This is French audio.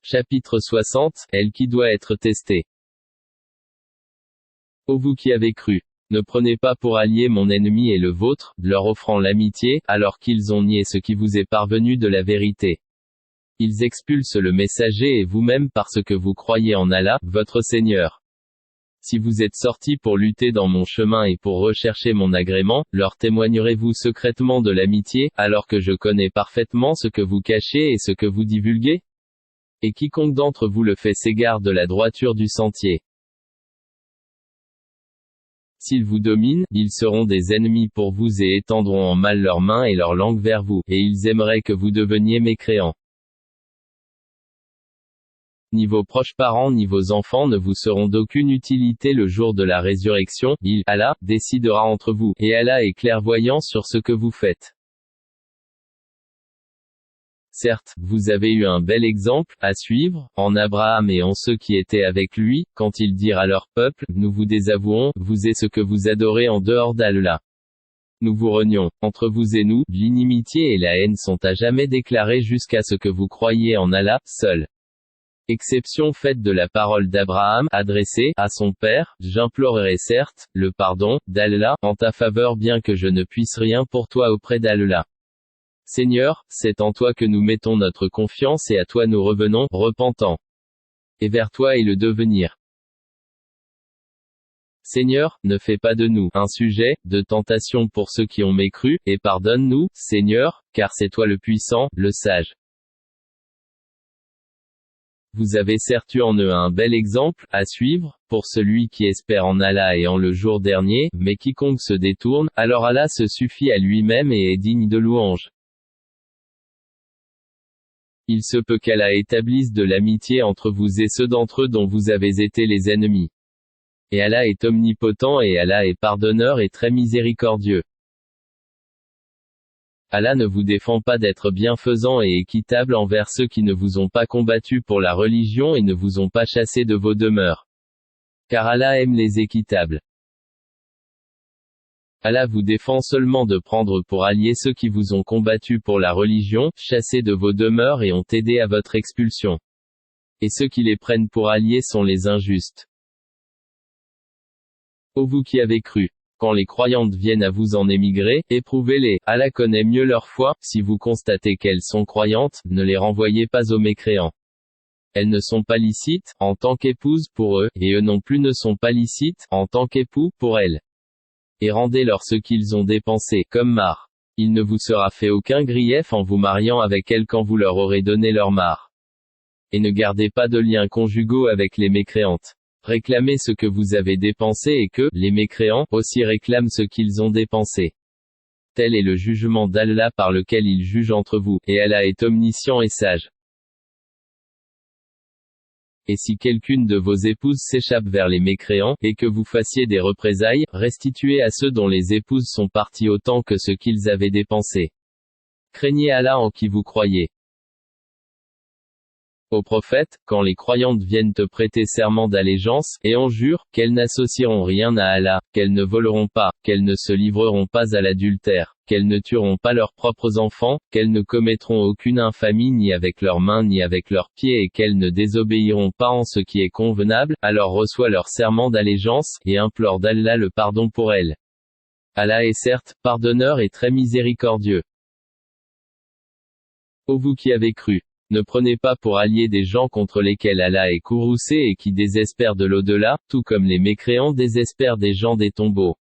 Chapitre 60, elle qui doit être testée. Ô vous qui avez cru, ne prenez pas pour allié mon ennemi et le vôtre, leur offrant l'amitié, alors qu'ils ont nié ce qui vous est parvenu de la vérité. Ils expulsent le messager et vous-même parce que vous croyez en Allah, votre Seigneur. Si vous êtes sortis pour lutter dans mon chemin et pour rechercher mon agrément, leur témoignerez-vous secrètement de l'amitié, alors que je connais parfaitement ce que vous cachez et ce que vous divulguez? Et quiconque d'entre vous le fait s'égare de la droiture du sentier. S'ils vous dominent, ils seront des ennemis pour vous et étendront en mal leurs mains et leur langue vers vous, et ils aimeraient que vous deveniez mécréants. Ni vos proches parents ni vos enfants ne vous seront d'aucune utilité le jour de la résurrection, Allah, décidera entre vous, et Allah est clairvoyant sur ce que vous faites. Certes, vous avez eu un bel exemple à suivre, en Abraham et en ceux qui étaient avec lui, quand ils dirent à leur peuple, nous vous désavouons, vous et ce que vous adorez en dehors d'Allah. Nous vous renions, entre vous et nous, l'inimitié et la haine sont à jamais déclarées jusqu'à ce que vous croyiez en Allah, seul. Exception faite de la parole d'Abraham, adressée à son père, j'implorerai certes, le pardon, d'Allah, en ta faveur bien que je ne puisse rien pour toi auprès d'Allah. Seigneur, c'est en toi que nous mettons notre confiance et à toi nous revenons, repentants. Et vers toi est le devenir. Seigneur, ne fais pas de nous un sujet de tentation pour ceux qui ont mécru, et pardonne-nous, Seigneur, car c'est toi le puissant, le sage. Vous avez certes eu en eux un bel exemple à suivre, pour celui qui espère en Allah et en le jour dernier, mais quiconque se détourne, alors Allah se suffit à lui-même et est digne de louange. Il se peut qu'Allah établisse de l'amitié entre vous et ceux d'entre eux dont vous avez été les ennemis. Et Allah est omnipotent et Allah est pardonneur et très miséricordieux. Allah ne vous défend pas d'être bienfaisant et équitable envers ceux qui ne vous ont pas combattu pour la religion et ne vous ont pas chassé de vos demeures. Car Allah aime les équitables. Allah vous défend seulement de prendre pour alliés ceux qui vous ont combattu pour la religion, chassé de vos demeures et ont aidé à votre expulsion. Et ceux qui les prennent pour alliés sont les injustes. Ô vous qui avez cru, quand les croyantes viennent à vous en émigrer, éprouvez-les, Allah connaît mieux leur foi, si vous constatez qu'elles sont croyantes, ne les renvoyez pas aux mécréants. Elles ne sont pas licites, en tant qu'épouses pour eux, et eux non plus ne sont pas licites, en tant qu'époux, pour elles. Et rendez-leur ce qu'ils ont dépensé, comme marre. Il ne vous sera fait aucun grief en vous mariant avec elles quand vous leur aurez donné leur marre. Et ne gardez pas de liens conjugaux avec les mécréantes. Réclamez ce que vous avez dépensé et que, les mécréants, aussi réclament ce qu'ils ont dépensé. Tel est le jugement d'Allah par lequel il juge entre vous, et Allah est omniscient et sage. Et si quelqu'une de vos épouses s'échappe vers les mécréants, et que vous fassiez des représailles, restituez à ceux dont les épouses sont parties autant que ce qu'ils avaient dépensé. Craignez Allah en qui vous croyez. Ô prophète, quand les croyantes viennent te prêter serment d'allégeance, et en jurent, qu'elles n'associeront rien à Allah, qu'elles ne voleront pas, qu'elles ne se livreront pas à l'adultère, qu'elles ne tueront pas leurs propres enfants, qu'elles ne commettront aucune infamie ni avec leurs mains ni avec leurs pieds et qu'elles ne désobéiront pas en ce qui est convenable, alors reçois leur serment d'allégeance, et implore d'Allah le pardon pour elles. Allah est certes, pardonneur et très miséricordieux. Ô vous qui avez cru, ne prenez pas pour alliés des gens contre lesquels Allah est courroucé et qui désespèrent de l'au-delà, tout comme les mécréants désespèrent des gens des tombeaux.